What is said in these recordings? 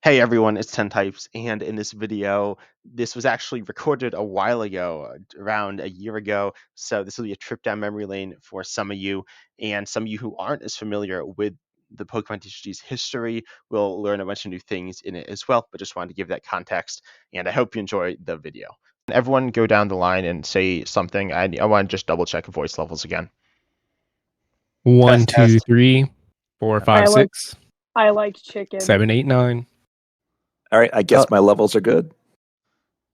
Hey everyone, it's 10 Types, and in this video, this was actually recorded a while ago, around a year ago, so this will be a trip down memory lane for some of you, and some of you who aren't as familiar with the Pokemon TCG's history will learn a bunch of new things in it as well, but just wanted to give that context, and I hope you enjoy the video. Everyone go down the line and say something. I want to just double check voice levels again. 1, Test, 2, test. 3, 4, 5, 6, I like chicken. 7, 8, 9. All right, I guess my levels are good.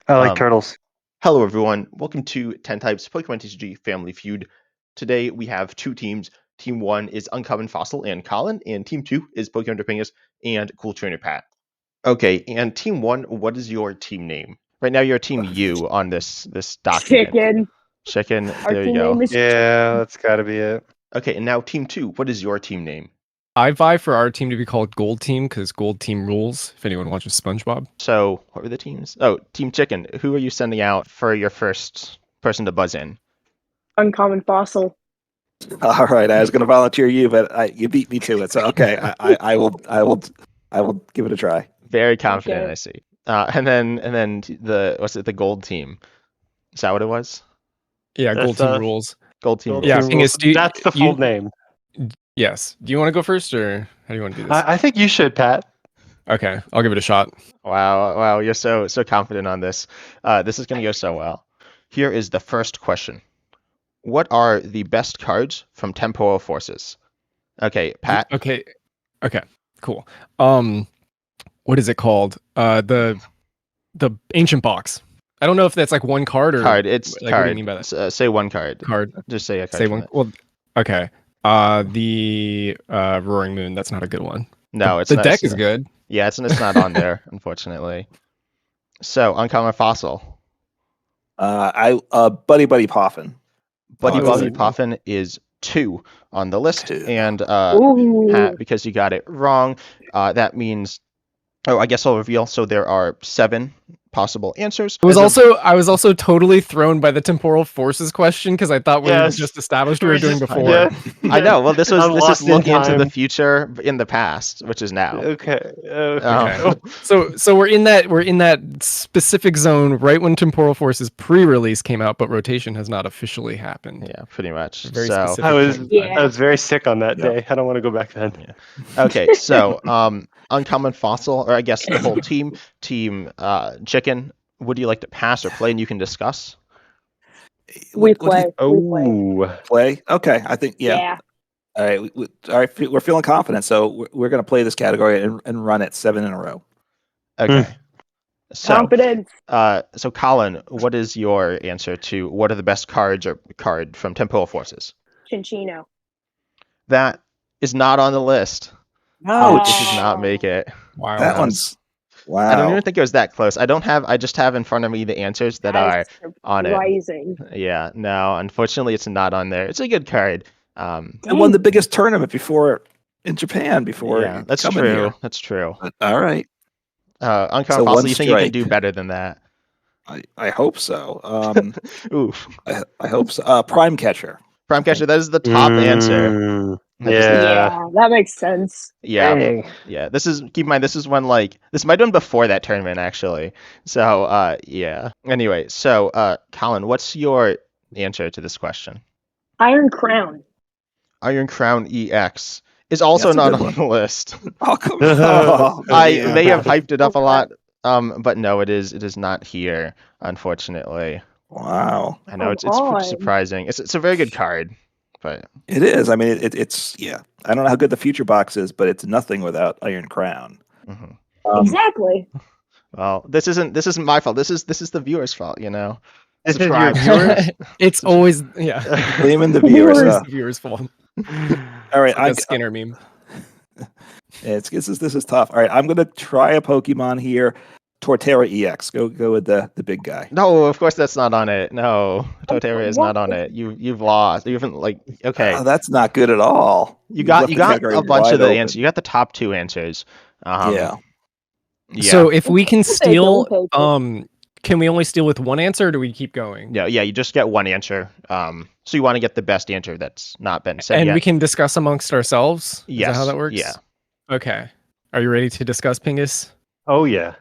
I like turtles. Hello everyone, welcome to 10 Types Pokemon TCG Family Feud. Today we have two teams. Team 1 is Uncommon Fossil and Colin, and Team 2 is Pokehunterpingas and Cool Trainer Pat. Okay, and Team 1, what is your team name? Right now you're Team U on this document. Chicken. Chicken, Our there you team go. name is Yeah, that's got to be it. Okay, and now Team 2, what is your team name? I vie for our team to be called Gold Team because Gold Team rules. If anyone watches SpongeBob. So, what were the teams? Oh, Team Chicken, who are you sending out for your first person to buzz in? Uncommon Fossil. All right, I was going to volunteer you, but you beat me to it. So okay, I will give it a try. Very confident, Okay. I see. And then the Gold Team? Is that what it was? Yeah, That's Gold Team rules. Gold Team. Gold Yeah, Team Pingus, rules. That's the full name. Yes. Do you want to go first, or how do you want to do this? I think you should, Pat. Okay, I'll give it a shot. Wow, you're so confident on this. This is going to go so well. Here is the first question. What are the best cards from Temporal Forces? Okay, Pat. Okay, cool. What is it called? The Ancient Box. I don't know if that's like one card or Card. It's like, card. What do you mean by that? Say one card. Card. Just say a card. Say from one. it. Well, okay. The Roaring Moon. That's not a good one. No, it's the not. deck is good. Yeah, it's not on there, unfortunately. So, Uncommon Fossil. Buddy Poffin. Buddy Poffin is 2 on the list, 2. and Ooh. Pat, because you got it wrong, that means. Oh, I guess I'll reveal. So there are 7 possible answers. I was also totally thrown by the temporal forces question because I thought we just established we were doing before. Yeah. I know. Well, this is looking into the time. future in the past, which is now. Okay. So we're in that specific zone right when temporal forces pre-release came out, but rotation has not officially happened. Yeah, pretty much. Very So specific. I was very sick on that day. I don't want to go back then. Yeah. Okay, so Uncommon Fossil, or I guess the whole team Chicken, would you like to pass or play, and you can discuss? We play. Play. Okay, I think yeah. All right, all right. We're feeling confident, so we're going to play this category and run it 7 in a row. Okay. So, Confidence. So Colin, what is your answer to what are the best cards or card from Temporal Forces? Chinchino. That is not on the list. No, This does not make it. Wow. that one's wow. I don't even think it was that close. I just have in front of me the answers that are on it. Rising. Yeah, no, unfortunately it's not on there. It's a good card. I won the biggest tournament in Japan before. Yeah, that's coming true. here. That's true. But, all right. Uncommon Fossil, you think you can do better than that? I hope so. Oof. I hope so. Prime Catcher. Prime Catcher, that is the top answer. Yeah, that makes sense. Yeah. Dang. Yeah. Keep in mind, this is when this might have been before that tournament actually. So yeah. Anyway, so Colin, what's your answer to this question? Iron Crown. Iron Crown EX is also That's a not good on the list. Oh, come on. I may have hyped it up a lot, but no, it is not here, unfortunately. Wow. I know it's pretty surprising. It's a very good card, but It is. I mean, it's yeah. I don't know how good the future box is, but it's nothing without Iron Crown. mhm. Exactly. Well, this isn't my fault. This is the viewer's fault, you know. This is your Subscribe. viewers? It's always yeah. Blaming the viewers. It's the viewer's fault. All right, Like a Skinner meme. this is tough. All right, I'm gonna try a Pokemon here. Torterra EX. Go with the big guy. No, of course that's not on it. No, Torterra is not on it. You've lost. You haven't okay. Oh, that's not good at all. You got left the category a bunch of the wide answers. You got the top 2 answers. Yeah. Yeah. So if we can steal, Don't take it. can we only steal with one answer, or do we keep going? Yeah. You just get one answer. So you want to get the best answer that's not been said And yet. we can discuss amongst ourselves? Is Yes. that how that works? Yeah. Okay. Are you ready to discuss, Pingus? Oh yeah.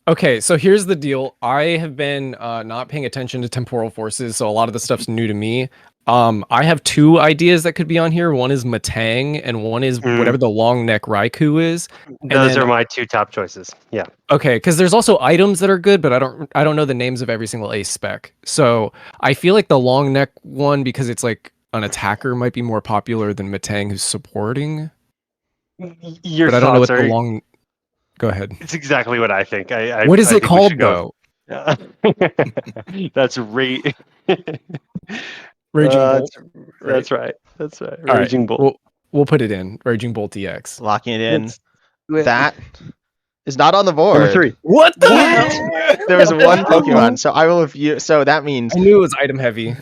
Okay, so here's the deal. I have been not paying attention to temporal forces, so a lot of the stuff's new to me. I have two ideas that could be on here. One is Matang, and one is whatever the long neck Raikou is. Those are my two top choices. Yeah. Okay, because there's also items that are good, but I don't know the names of every single ace spec. So I feel like the long neck one, because it's like an attacker, might be more popular than Matang, who's supporting. Your But I don't know what thoughts the are. long. Go ahead. It's exactly what I think. What is I it think we called should go. though? Yeah. That's rate. Raging Bolt. That's right. That's right. All right, Raging Bolt. We'll put it in Raging Bolt EX. Locking it in. That's- That is not on the board. Number 3. What the What? There was one Pokemon, so I will review. So that means I knew it was item heavy.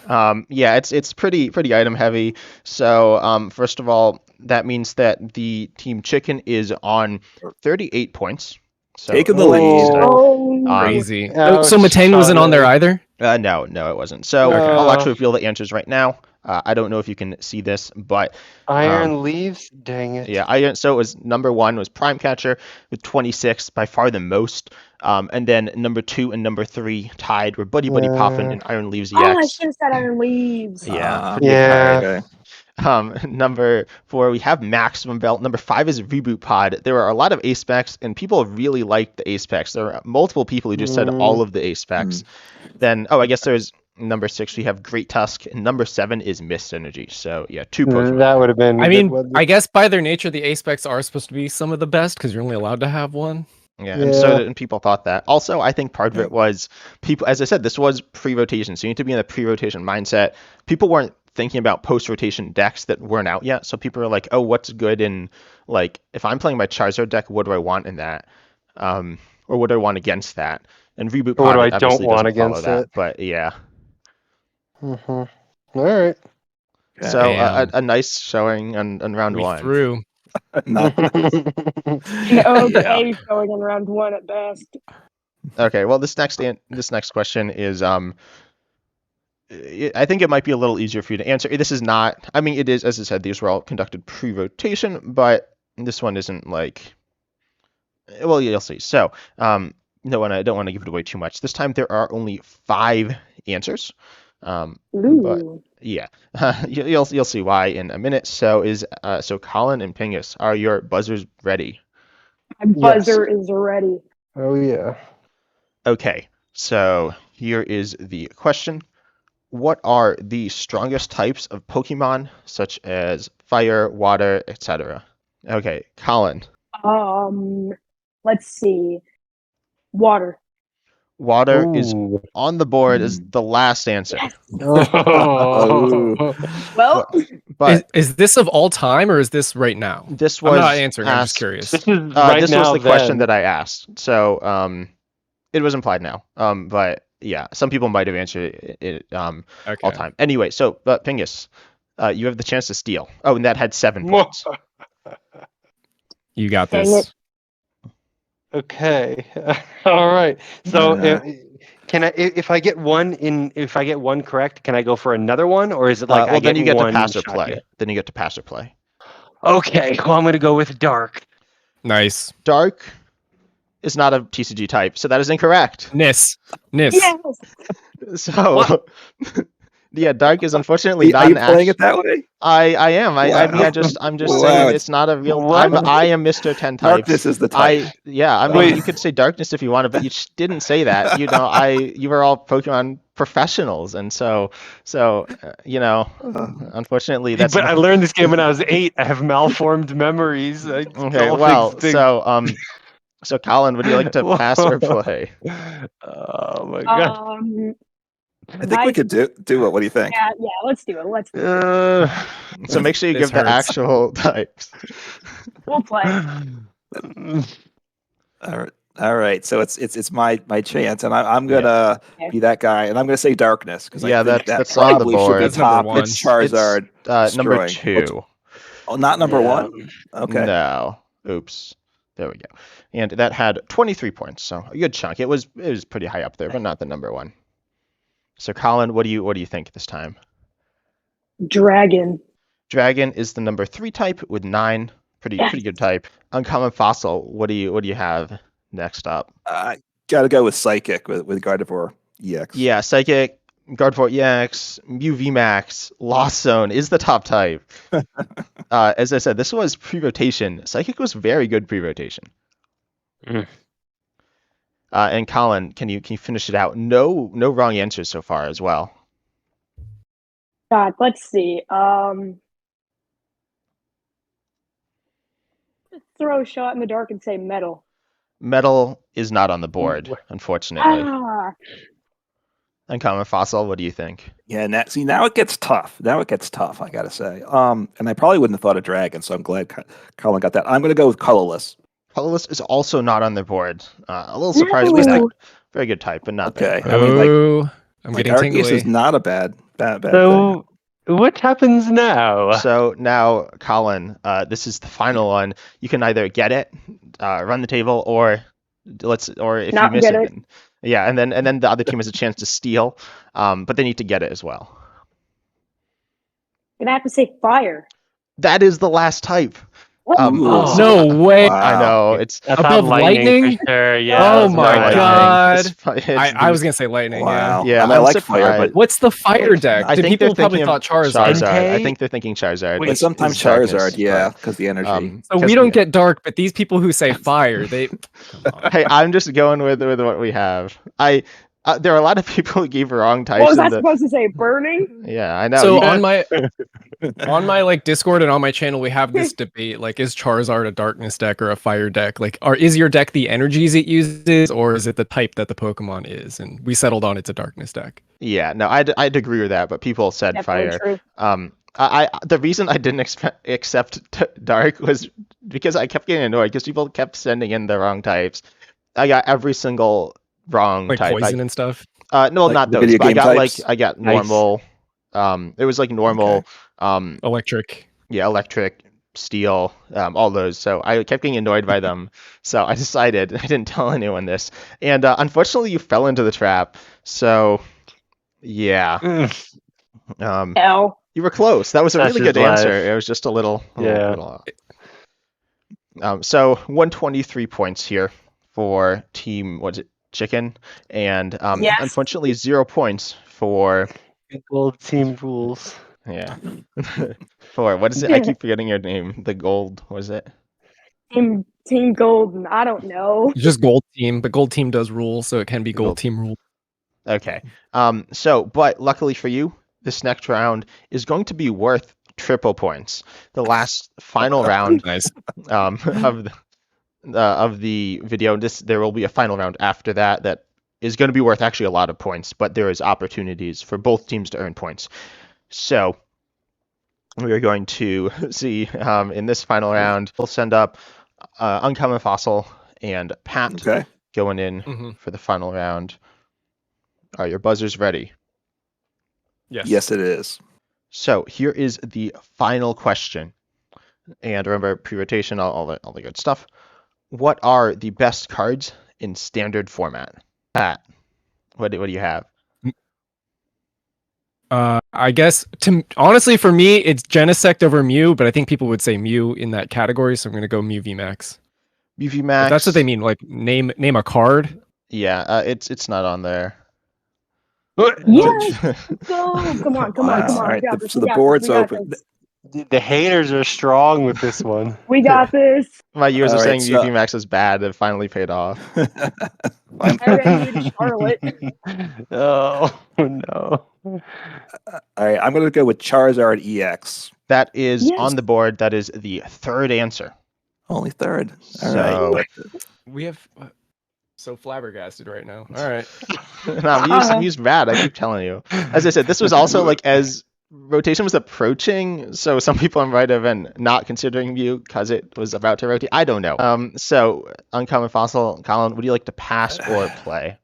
yeah, it's pretty item heavy. So first of all, that means that the Team Chicken is on 38 points. So Taking the lead. Oh, Crazy. ouch, So Matang wasn't on there either? No, it wasn't. So Okay. I'll actually reveal the answers right now. I don't know if you can see this, but Iron Leaves. Dang it. yeah, so it was number 1 was Prime Catcher with 26, by far the most. And then number 2 and number 3 tied were Buddy Poffin and Iron Leaves EX. I should have said Iron Leaves. Yeah. Ah, Yeah. okay. Number 4, we have Maximum Belt. Number 5 is Reboot Pod. There are a lot of ace specs, and people really liked the ace specs. There are multiple people who just said all of the ace specs. Then, I guess there's number 6, we have Great Tusk, and number 7 is Mist Energy. So, yeah, 2 Pokemon. That would have been. I mean, I guess by their nature, the ace specs are supposed to be some of the best because you're only allowed to have one. Yeah, and people thought that. Also, I think part of it was people, as I said, this was pre-rotation, so you need to be in a pre-rotation mindset. People weren't thinking about post-rotation decks that weren't out yet, so people are like, oh, what's good in, like, if I'm playing my Charizard deck, what do I want in that? Or what do I want against that? And Reboot What Pod do I obviously don't want doesn't follow against that, it? but yeah. All right. So Damn. a nice showing on round We 1. threw. Nice. Okay, going in round 1 at best. Okay, well, this next question is I think it might be a little easier for you to answer. This is not. I mean, it is, as I said, these were all conducted pre-rotation, but this one isn't like. Well, you'll see. So, no, I don't want to give it away too much. This time there are only 5 answers. But Ooh. yeah, you'll see why in a minute. So Colin and Pingus, are your buzzers ready? My buzzer is ready. Oh yeah. Okay, so here is the question. What are the strongest types of Pokemon, such as fire, water, etc.? Okay, Colin. Let's see. Water. Water is on the board as the last answer. Yes. Oh. Well, But Is this of all time or is this right now? this I'm was not answering. I'm just asked- curious. This is right this now. was the question then. that I asked. So it was implied now. But yeah, some people might have answered it all Okay. time. Anyway, so but Pingus, you have the chance to steal. Oh, and that had 7 points. You got Dang this. Okay. All right. So Yeah. can I, if I get one correct, can I go for another one, or is it like Well, I then you get to one pass or shot play. here? Then you get to pass or play. Okay. Well, I'm gonna go with dark. Nice. Dark is not a TCG type, so that is incorrect. Nis. yes. So yeah, dark is unfortunately not Are you an playing act- it that way? I am. I mean, Wow. I'm just Wow, saying it's- it's not a real. What? I am Mr. 10 types. Darkness is the type. I mean, Wait. you could say darkness if you wanted, but you didn't say that. You know, you were all Pokemon professionals, and so unfortunately, that's. But I learned this game when I was 8. I have malformed memories. Okay, well, so Colin, would you like to pass or play? Oh my god. I think we could do it. What do you think? Yeah, let's do it. Let's do it. So make sure you This give the hurts. actual types. We'll play. All right. So it's my chance, and I'm gonna Yeah. be that guy, and I'm gonna say darkness because Yeah, I think that's on the probably should board. be That's number top. one. It's Charizard. Number destroying. 2. Oh, not number Yeah. one. Okay. No. Oops. There we go. And that had 23 points, so a good chunk. It was pretty high up there, but not the number 1. So Colin, what do you think this time? Dragon. Dragon is the number 3 type with 9. Pretty good type. Uncommon Fossil. What do you have next up. I gotta go with Psychic with Gardevoir EX. Yeah, Psychic, Gardevoir EX, Mew VMAX, Lost Zone is the top type. As I said, this was pre-rotation. Psychic was very good pre-rotation. Mm. And Colin, can you finish it out? No wrong answers so far as well. God, let's see. Throw a shot in the dark and say metal. Metal is not on the board, unfortunately. Ah, Uncommon Fossil, what do you think? Yeah, now it gets tough. Now it gets tough, I gotta say. And I probably wouldn't have thought of Dragon, so I'm glad Colin got that. I'm gonna go with Colorless. Colorless is also not on the board. A little surprised by that. No. Very good type, but not Okay. there. I mean, like, Oh, I'm like getting Arceus tingly. is not a bad thing. So what happens now? So now, Colin, this is the final one. You can either get it, run the table, or if Not you miss get it, it. then, yeah, and then the other team has a chance to steal, but they need to get it as well. gonna have to say fire. That is the last type. Oh. No way. Wow. I know it's I thought Above lightning? for sure. Yeah. Oh that's my right. God. I I was gonna say lightning. Wow. Yeah, I mean, I I'm like fire, surprised. but What's the fire deck? I think People they're probably thinking thought of Charizard. I Entei? think they're thinking Charizard. Wait, and sometimes is darkness, Charizard, yeah, but, because the energy. So we don't get dark, but these people who say fire, they. Hey, I'm just going with what we have. There are a lot of people who gave wrong types. What was I in the- supposed to say? Burning? Yeah, I know. So you- on my like Discord and on my channel, we have this debate: like, is Charizard a darkness deck or a fire deck? Like, is your deck the energies it uses, or is it the type that the Pokemon is? And we settled on it's a darkness deck. Yeah, no, I'd agree with that, but people said Definitely fire. true. The reason I didn't accept dark was because I kept getting annoyed because people kept sending in the wrong types. I got every single wrong Like type. poison and stuff. No, Like not the those. video But game types? I got Nice. normal. It was like normal. Electric. Yeah, electric, steel, all those. So I kept getting annoyed by them. So I decided I didn't tell anyone this, and unfortunately, you fell into the trap. So yeah, L. you were close. That was a That's really his good answer. life. It was just a little. Yeah. So 123 points here for team. What's it? Chicken, and Yes. unfortunately 0 points for Gold team rules. yeah for what is it? I keep forgetting your name. The gold was it? Team Golden. I don't know. It's just gold team, but gold team does rule, so it can be gold Gold. team rule. Okay. But luckily for you, this next round is going to be worth triple points. The last final round Nice. of the video. There will be a final round after that is going to be worth actually a lot of points, but there is opportunities for both teams to earn points. So we are going to see in this final round, we'll send up Uncommon Fossil and Pat Okay. going in for the final round. Are your buzzers ready? Yes. Yes, it is. So here is the final question. And remember, pre-rotation, all the good stuff. What are the best cards in standard format? Pat, what do you have? I guess honestly for me it's Genesect over Mew, but I think people would say Mew in that category, so I'm gonna go Mew VMAX. Mew VMAX. If that's what they mean, like name a card. Yeah, it's not on there. Yes. Go. Come on. Wow. All right, We got this, so we the got board's this, we got open. this. The haters are strong with this one. We got this. My years of All right, saying Mew so- VMAX is bad have finally paid off. Fine. I ran you to Charlotte. Oh no. All right, I'm going to go with Charizard EX. That is Yes. on the board. That is the third answer. Only third. All So- right. We have so flabbergasted right now. All right. No, Mew's bad. I keep telling you. As I said, this was also like as rotation was approaching, so some people might have been not considering Mew because it was about to rotate. I don't know. So Uncommon Fossil, Colin, would you like to pass or play?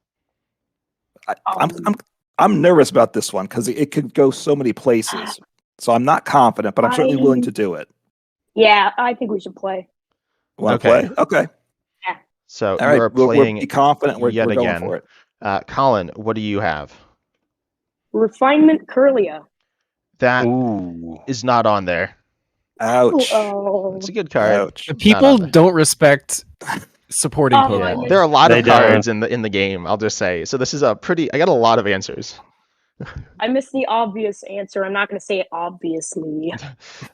I'm nervous about this one because it could go so many places. So I'm not confident, but I'm certainly willing to do it. Yeah, I think we should play. Want to Okay. play? Okay. So All right. you are We'll playing be confident. We're yet going again. for it. Colin, what do you have? Refinement Curlia. That Ooh. is not on there. Ouch. Oh. It's a good card. Ouch. Not People on there. don't respect supporting Oh, I Pokemon. missed There are a lot They of cards in the game. I'll just say. So this is a pretty. I got a lot of answers. I missed the obvious answer. I'm not going to say it obviously.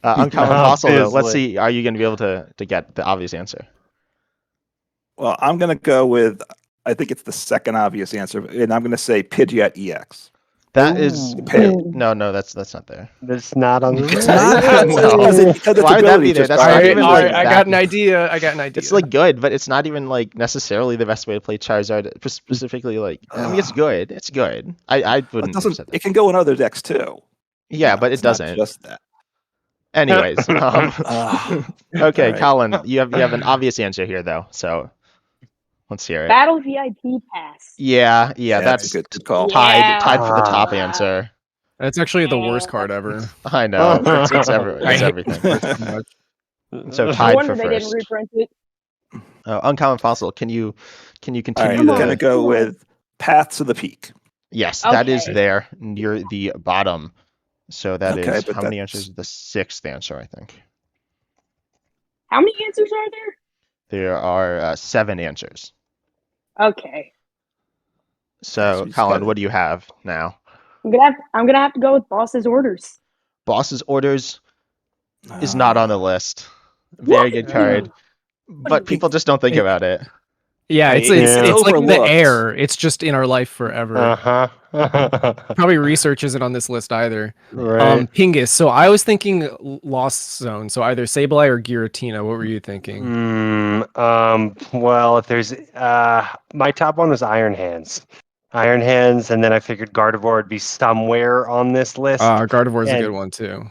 Uncommon fossil though. Let's Obviously. see. Are you going to be able to get the obvious answer? Well, I'm going to go with, I think it's the second obvious answer, and I'm going to say Pidgeot EX. That is Ooh. no. That's not there. That's not on the It's list. not? No. Because its Why would that ability be there? just That's got not rid even of like it. I that- got an idea. I got an idea. It's like good, but it's not even like necessarily the best way to play Charizard. Specifically, like I mean, it's good. It's good. I It wouldn't. doesn't. upset that. It can go in other decks too. Yeah, but it it's not doesn't. just that. Anyways, okay, Alright. Colin, you have an obvious answer here though, so let's hear it. Battle VIP pass. Yeah, that's that's a good call. Yeah. tied for the top Ah. answer. That's actually the worst card ever. I know it's I hate everything. it so much. So No tied wonder for they didn't first. reprint it. Uncommon fossil. Can you All continue right, Come I'm on. going to the? go with Paths of the Peak. Yes, that is Okay. there near the bottom. So that Okay, is but how many that's- answers? The sixth answer, I think. How many answers are there? There are 7 answers. Okay. So, She's Colin, got- what do you have now? I'm gonna have to go with boss's orders. Boss's orders is not on the list. Very good card, but people just don't think about it. Yeah, it's Yeah. it's like the Overlooked. air. It's just in our life forever. Uh-huh. Probably research isn't on this list either. Right. Pingus. So I was thinking Lost Zone. So either Sableye or Giratina. What were you thinking? Well, if there's my top one was Iron Hands. Iron Hands, and then I figured Gardevoir would be somewhere on this list. Gardevoir is a and- good one too.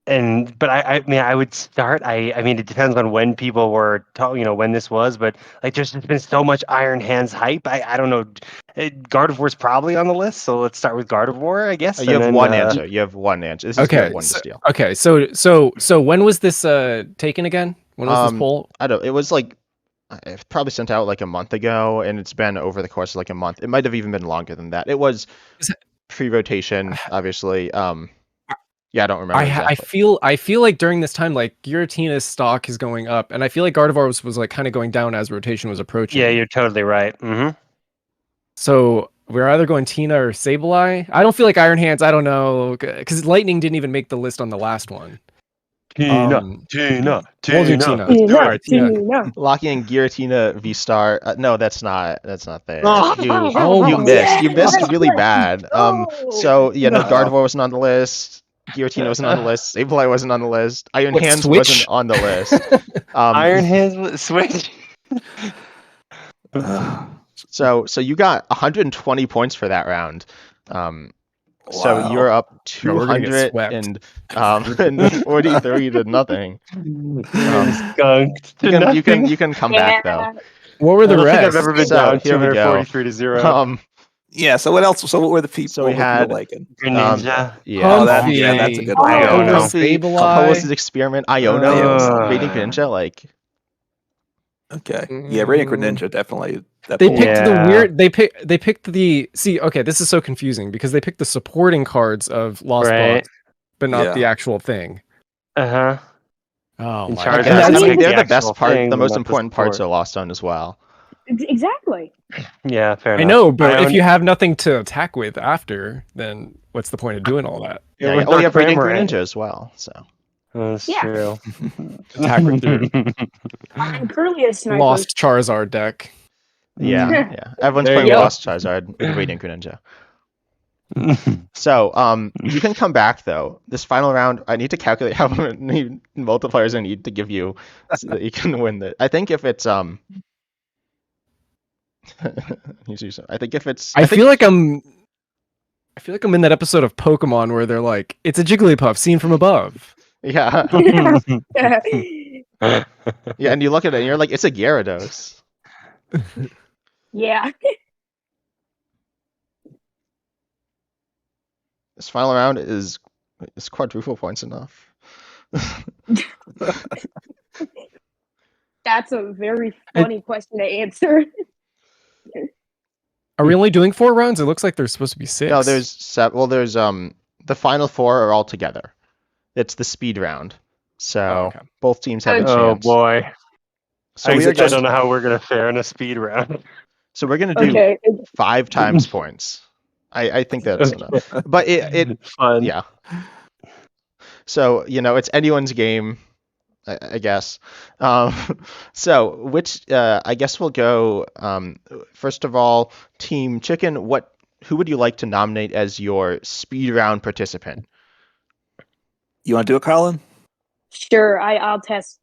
But I mean, I would start. I mean, it depends on when people were, when this was. But like, there's just been so much Iron Hands hype. I don't know. Gardevoir's probably on the list, so let's start with Gardevoir, I guess. You have and then, one answer. You have one answer. This is Okay, your one to so- steal. Okay, so when was this taken again? When was this poll? I don't. It was like it probably sent out like a month ago, and it's been over the course of like a month. It might have even been longer than that. It was Is it- pre-rotation, obviously. Yeah, I don't remember exactly. I feel like during this time, like Giratina's stock is going up, and I feel like Gardevoir was like kind of going down as rotation was approaching. Yeah, you're totally right. Mm-hmm. So we're either going Tina or Sableye. I don't feel like Iron Hands. I don't know, because Lightning didn't even make the list on the last one. Tina, We'll do Tina. Alright, Tina. No. Locking in Giratina V-Star. No, that's not there. Oh. You missed. You missed really bad. No. So yeah, no, No. Gardevoir wasn't on the list. Giratina wasn't on the list. Sableye wasn't on the list. Iron What, Hands Switch? wasn't on the list. Iron Hands switch. So you got 120 points for that round. So Wow. you're up No, we're gonna get 243 to nothing. Skunked. You can come back though. What were I the don't think I've rest? ever been So, down here we go. 243 to 0. Yeah. So what else? So what were the people? So we what were had- people liking? Greninja. Yeah. Oh, that's a good one. Iono. Compose's experiment. Iono. Uh. Rating Greninja. Like Okay. Yeah, Radiant Greninja definitely. That They pulled- picked Yeah. the weird. They picked the. See, okay, this is so confusing because they picked the supporting cards of Lost Right. Box, but not Yeah. the actual thing. Uh-huh. Oh And my Charizard god! and has I to mean, pick they're the actual best part. thing, The but most not the important parts are support. lost on as well. Exactly. Yeah, fair I enough. know, but if Ion- you have nothing to attack with after, then what's the point of doing all that? it Yeah, was oh, we have Dark Radiant Cramorant. Greninja as well. So That's Yeah. true. Attack with your And Curlius sniper. lost Charizard deck. yeah. Everyone's There you playing go. Lost Charizard with Radiant Greninja. So you can come back though. This final round, I need to calculate how many multipliers I need to give you so that you can win it. I think if it's I think if it's I feel like I'm in that episode of Pokemon where they're like, "It's a Jigglypuff seen from above." yeah. Yeah, and you look at it and you're like, it's a Gyarados. Yeah. This final round is quadruple points enough? That's a very funny question to answer. Are we only doing 4 rounds? It looks like there's supposed to be 6. No, there's there's the final 4 are all together. It's the speed round. So Oh, okay. both teams have a Oh chance. boy. So I we are don't just know how we're gonna fare in a speed round. so we're gonna do Okay. 5 times points. I think that's Okay. enough. But it Fun. yeah. So it's anyone's game, I guess. Um, so which I guess we'll go first of all, Team Chicken. Who would you like to nominate as your speed round participant? You want to do it, Colin? Sure. I'll test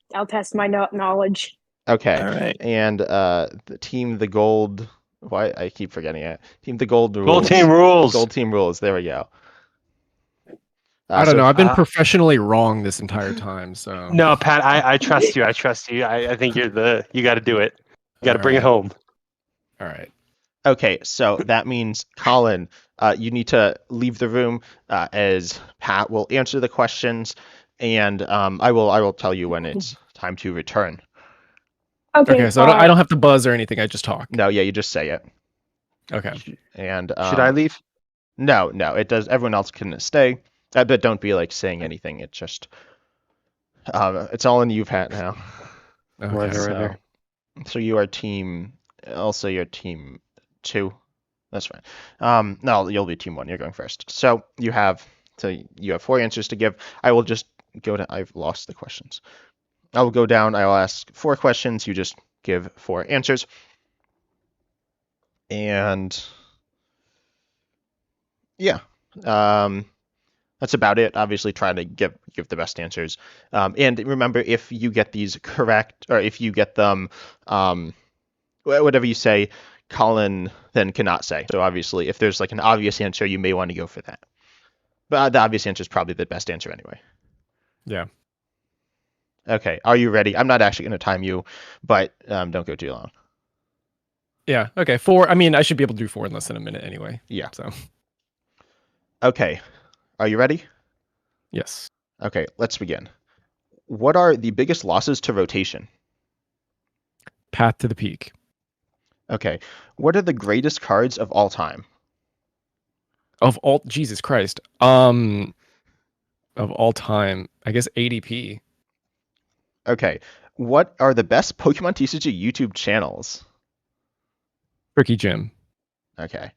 my knowledge. Okay. All right. And the Team the Gold. Why I keep forgetting it. Team the Gold rules. Gold team rules. Gold Team rules. There we go. I don't know. I've been uh, professionally wrong this entire time, so No, Pat, I trust you. I trust you. I think you got to do it. You got to bring it Alright. home. All right. Okay, so that means Colin, you need to leave the room as Pat will answer the questions, and I will tell you when it's time to return. Okay, so I don't have to buzz or anything. I just talk. No, yeah, you just say it. Okay. And Should I leave? No, it does. Everyone else can stay, but don't be like saying anything. It's just it's all in you, Pat. Now. Okay. Whatever. So you are team. Also, you're team 2. That's fine. No, you'll be team 1. You're going first. So you have 4 answers to give. I will just go to. I've lost the questions. I will go down. I will ask 4 questions. You just give 4 answers. And yeah, that's about it. Obviously, try to give the best answers. And remember, if you get these correct, or if you get them, whatever you say, Colin then cannot say. So obviously, if there's like an obvious answer, you may want to go for that. But the obvious answer is probably the best answer anyway. Yeah. Okay, are you ready? I'm not actually going to time you, but don't go too long. Yeah. Okay. 4. I mean, I should be able to do 4 in less than a minute anyway. Yeah. So. Okay, are you ready? Yes. Okay, let's begin. What are the biggest losses to rotation? Path to the Peak. Okay, what are the greatest cards of all time? Of all Jesus Christ. Of all time, I guess ADP. Okay, what are the best Pokemon TCG YouTube channels? Tricky Jim. Okay,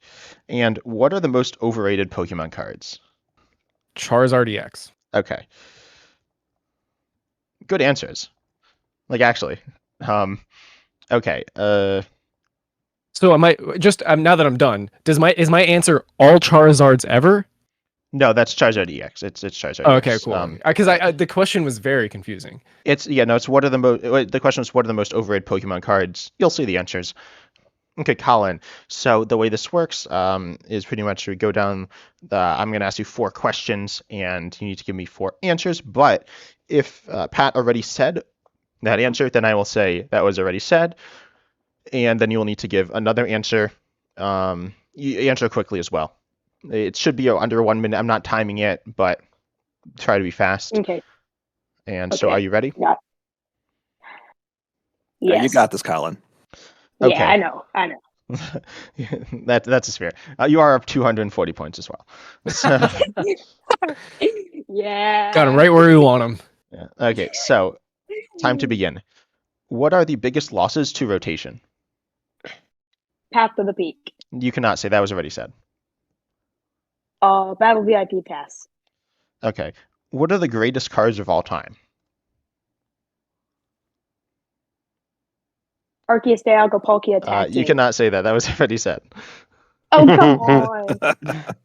and what are the most overrated Pokemon cards? Charizard EX. Okay, good answers. Like actually, okay. So am I just now that I'm done? Is my answer all Charizards ever? No, that's Charizard EX. It's Charizard Oh, okay, EX. cool. Because the question was very confusing. It's what are the most? The question is what are the most overrated Pokemon cards? You'll see the answers. Okay, Colin. So the way this works is pretty much we go down. I'm going to ask you 4 questions, and you need to give me 4 answers. But if Pat already said that answer, then I will say that was already said, and then you will need to give another answer. You answer quickly as well. It should be under 1 minute. I'm not timing it, but try to be fast. Okay. And so, are you ready? Yeah. Yes. You got this, Colin. Okay. Yeah, I know. That's a sphere. You are up 240 points as well. So, Yeah. Got him right where we want him. yeah. Okay, so time to begin. What are the biggest losses to rotation? Path to the Peak. You cannot say, that was already said. Battle VIP Pass. Okay. What are the greatest cards of all time? Arceus Dialga Palkia Attack. You cannot say that. That was already said. Oh, come on.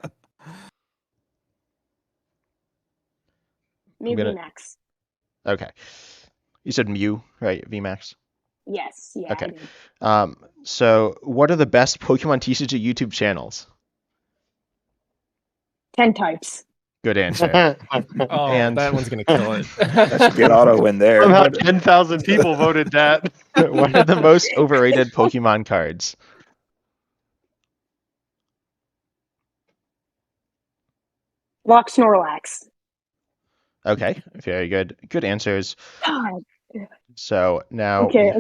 Maybe Max. Okay. You said Mew, right? VMAX? Yes. Yeah. Okay. So what are the best Pokemon TCG YouTube channels? 10 types. Good answer. Oh, And- that one's gonna kill it. That should be an auto win there. Somehow 10,000 people voted that. What are the most overrated Pokemon cards? Lock Snorlax. Okay, very good. Good answers. God. So now, Okay.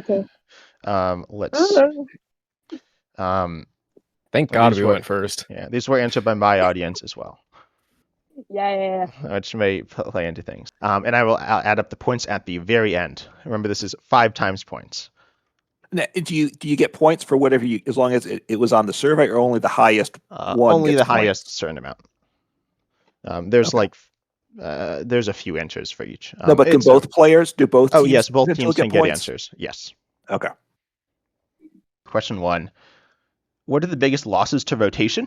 let's. Thank God these we were- went first. Yeah, these were answered by my audience as well, Yeah. which may play into things. And I'll add up the points at the very end. Remember, this is 5 times points. Now, do you get points for whatever you, as long as it was on the survey, or only the highest one? Only gets the points? highest certain amount. There's Okay. there's a few answers for each. No, but can both players do both? Oh teams yes, both potentially teams can get points? answers. Yes. Okay. Question 1. What are the biggest losses to rotation?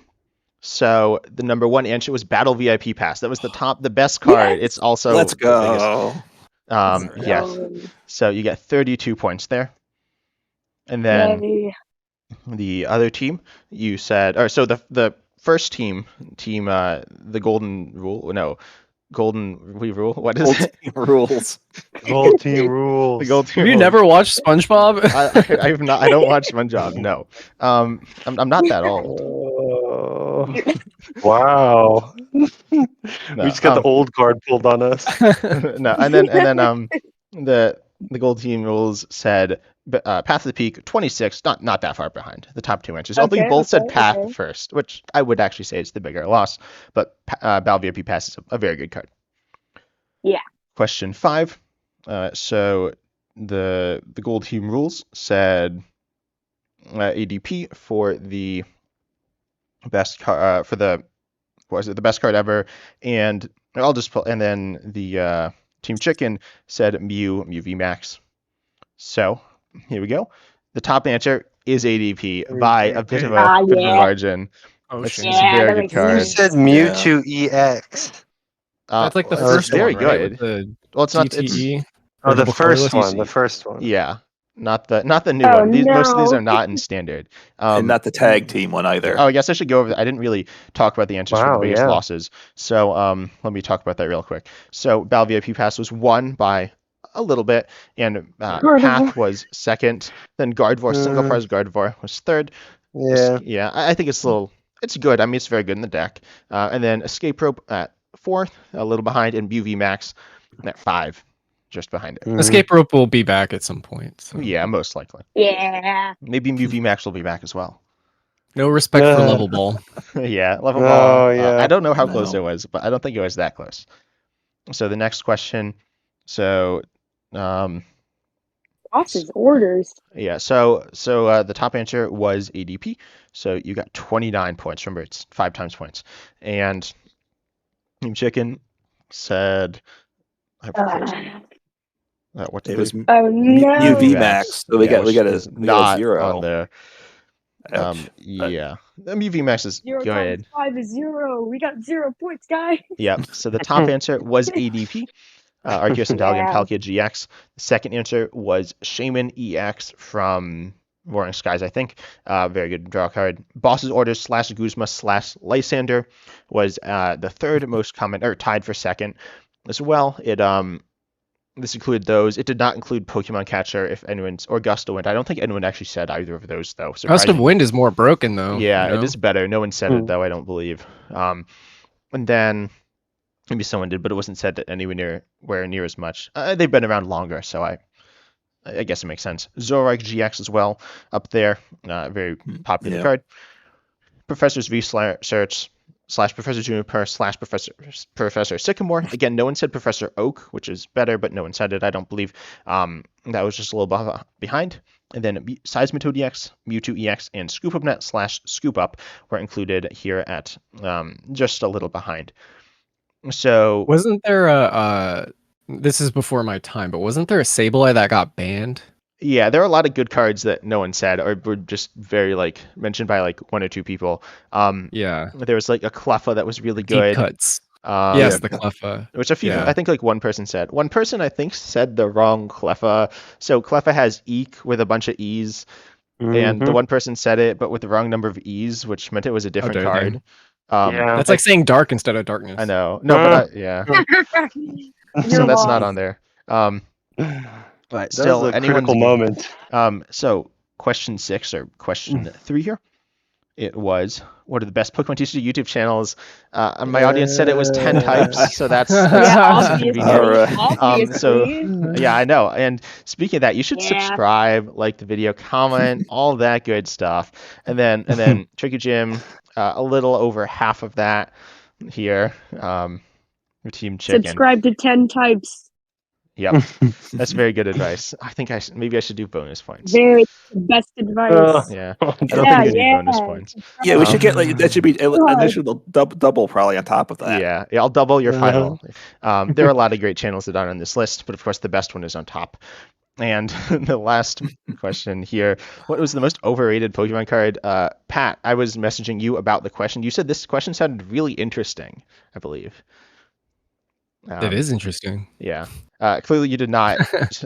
So the number 1 answer was Battle VIP Pass. That was the best card. Yes! It's also Let's the biggest. go. Yes. So you get 32 points there. And then Yay. the other team, you said, or so the first team, the Golden Rule, no, Golden We Rule. What is Whole it? team rules. Whole team The rules. Gold Team Have you Rules. never watched SpongeBob? I have not. I don't watch SpongeBob. No. I'm not that old. Oh, wow. No, We just got the old card pulled on us. no, and then the Gold Team Rules said Path of the Peak 26, not that far behind the top 2 answers. Although you both said Path okay. first, which I would actually say is the bigger loss, but Battle VIP Pass is a very good card. Yeah. Question 5. So the Gold Team Rules said ADP for the best card for the the best card ever, and I'll just pull, and then the Team Chicken said Mew VMAX. So here we go. The top answer is ADP by a bit of a margin. Oh It's shit. a very that good makes card. You sense. said Mewtwo EX. That's like the It's first very one, right? good. With the Well, it's not. It's GTE. Oh, the Multiple first colorless? one. The first one. yeah, not the new Oh, one. Most of these no. are not in standard. And not the tag team one either. Oh, I guess I should go over. I didn't really talk about the answers for the Wow, biggest yeah. losses. So let me talk about that real quick. So Battle VIP Pass was won by a little bit, and Path was second. Then Gardevoir, single prize Gardevoir was third. Yeah. Yeah, I think it's a little. It's good. I mean, it's very good in the deck. And then Escape Rope at fourth, a little behind, and UV Max at 5, just behind it. Escape Rope will be back at some point. So. Yeah, most likely. Yeah. Maybe UV Max will be back as well. No respect for level ball. Yeah, level Oh, ball. yeah. I don't know how close No. it was, but I don't think it was that close. So the next question. So, Boss's orders. yeah. So the top answer was ADP. So you got 29 points. Remember, it's 5 times points. And Team Chicken said, what did It was they? Oh no. UV Max. So we got which a is not 0 on there. Ouch. Yeah, the UV Max is 0 good. times 5 is 0. We got 0 points, guys. Yep. So the top answer was ADP. Arceus and Dalian Yeah. Palkia GX. The second answer was Shaman EX from Roaring Skies, I think. Very good draw card. Boss's Orders / Guzma / Lysander was the third most common, or tied for second as well. It this included those. It did not include Pokemon Catcher, if anyone's, or Gust of Wind. I don't think anyone actually said either of those though. Gust of Wind is more broken though. Yeah, you know? it is better. No one said it though, I don't believe. And then maybe someone did, but it wasn't said anywhere near as much. They've been around longer, so I guess it makes sense. Zoroark GX as well up there. Very popular Yeah. card. Professor's Research / Professor Juniper / Professor Sycamore. Again, no one said Professor Oak, which is better, but no one said it, I don't believe. That was just a little behind. And then Seismitoad EX, Mewtwo EX, and Scoop Up Net / Scoop Up were included here at just a little behind. So wasn't there a this is before my time, but wasn't there a Sableye that got banned? yeah, there are a lot of good cards that no one said or were just very mentioned by 1 or 2 people. Yeah. There was a Cleffa that was really Deep good. cuts. Yes, Yeah, the Cleffa. which a few, Yeah. I think one person said. One person I think said the wrong Cleffa. So Cleffa has Eek with a bunch of E's, and the one person said it but with the wrong number of E's, which meant it was a different dare they. card. Yeah. That's like saying dark instead of darkness. I know. No, but yeah. So You're that's wrong. not on there. But That still, was a anyone's critical game. moment. So question 6 or question 3 here. It was, what are the best Pokemon TCG YouTube channels? My audience said it was 10 types, so that's Yeah, obviously. convenient. Alright. So Obviously. yeah, I know. And speaking of that, you should Yeah. subscribe, like the video, comment, all that good stuff. And then Tricky Jim, a little over half of that here. Team Chicken. Subscribe to 10 types. Yep, that's very good advice. I think maybe I should do bonus points. Very best advice. Yeah, I don't I think think you I need bonus points. Yeah, we should get Um, like that. Should be an initial double probably on top of that. Yeah, I'll double your final. There are a lot of great channels that aren't on this list, but of course the best one is on top. And the last question here: what was the most overrated Pokemon card? Pat, I was messaging you about the question. You said this question sounded really interesting, I believe. It is interesting. Yeah. Clearly you did not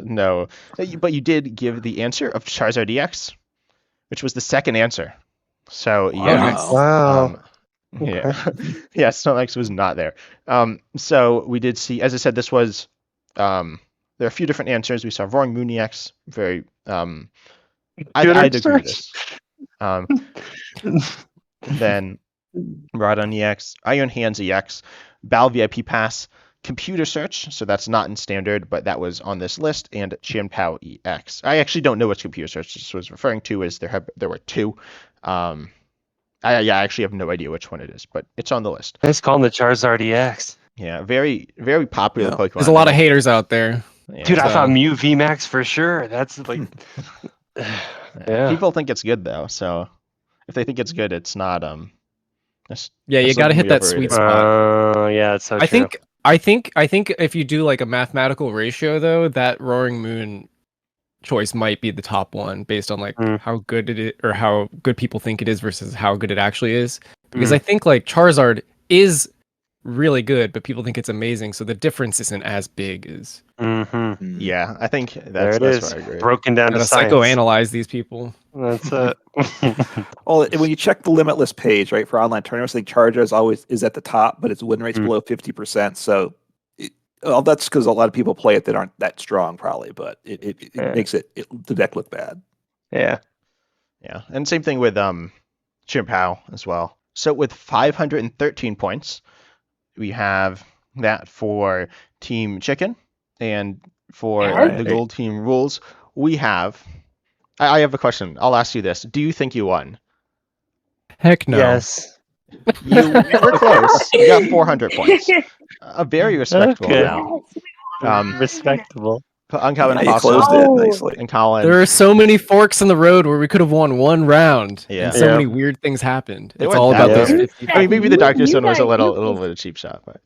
know, but you did give the answer of Charizard EX, which was the second answer. So yeah. Wow. Yeah. Yeah, Snorlax was not there. So we did see, as I said, this was there are a few different answers. We saw Roaring Moon EX, very I'd agree with this. Then Rhodon EX, Iron Hands EX, Bal VIP Pass, Computer Search, so that's not in standard, but that was on this list, and Chien-Pao EX. I actually don't know which Computer Search this was referring to, as there were two. I actually have no idea which one it is, but it's on the list. It's called the Charizard EX. Yeah, very, very popular Pokemon. There's a lot of haters out there. Yeah, Dude, I so- thought Mew VMAX for sure. That's like, yeah. People think it's good though, so if they think it's good, it's not. Yeah, you got to hit that sweet spot. Yeah, it's so I true. think if you do like a mathematical ratio though, that Roaring Moon choice might be the top one based on like how good it is, or how good people think it is versus how good it actually is. Because I think like Charizard is really good, but people think it's amazing, so the difference isn't as big as. Yeah, I think There that's it is. where I agree. Broken down to Gotta science. psychoanalyze these people. That's it. Well, when you check the Limitless page, right, for online tournaments, I think Charizard always is at the top, but its win rate's below 50%. So, that's because a lot of people play it that aren't that strong, probably, but it makes the deck look bad. Yeah. Yeah, and same thing with Chien-Pao as well. So with 513 points, we have that for Team Chicken, and for the Gold Team rules, we have. I have a question. I'll ask you this: do you think you won? Heck no. Yes. You were close. You got 400 points. A very respectable Okay. amount. Respectable. Uncommon You Fossil closed it nicely. and Colin. There are so many forks in the road where we could have won one round, Yeah. and so Yeah. many weird things happened. They It's weren't all that about those weird. 50. I mean, maybe the Darkness one was a guys- little bit of a cheap shot, but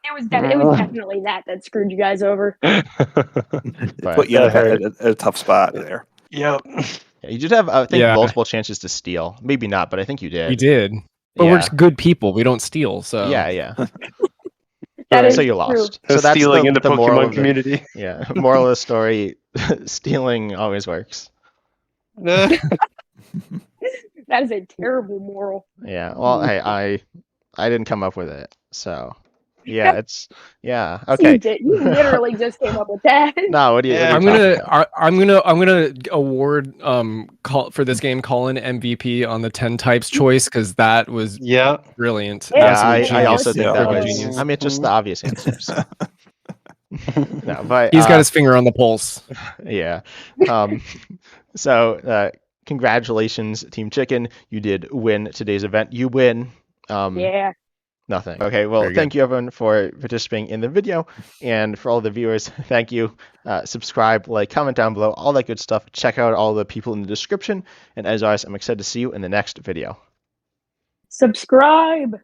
It was definitely that screwed you guys over. Put you in a tough spot there. Yep. yeah, you did have, I think, Yeah. multiple chances to steal. Maybe not, but I think you did. We did, but Yeah. we're just good people. We don't steal. So Yeah. That is So you true. lost. No So that's stealing in the moral Pokemon of the, community. yeah, moral of the story: stealing always works. That is a terrible moral. Yeah. Well, I didn't come up with it, so yeah, it's okay. You did. You literally just came up with that. No, what do you? Yeah. What are you I'm gonna award for this game Colin MVP on the 10 types choice, because that was Yeah. brilliant. Yeah, Yeah, Absolute I also genius. think that Yeah. was. Genius. I mean, it's just the obvious answers. No, but He's got his finger on the pulse. yeah. So congratulations, Team Chicken. You did win today's event. You win. Yeah. Nothing. Okay, well, Very good. thank you everyone for participating in the video, and for all the viewers, thank you. Subscribe, like, comment down below, all that good stuff. Check out all the people in the description, and as always, I'm excited to see you in the next video. Subscribe.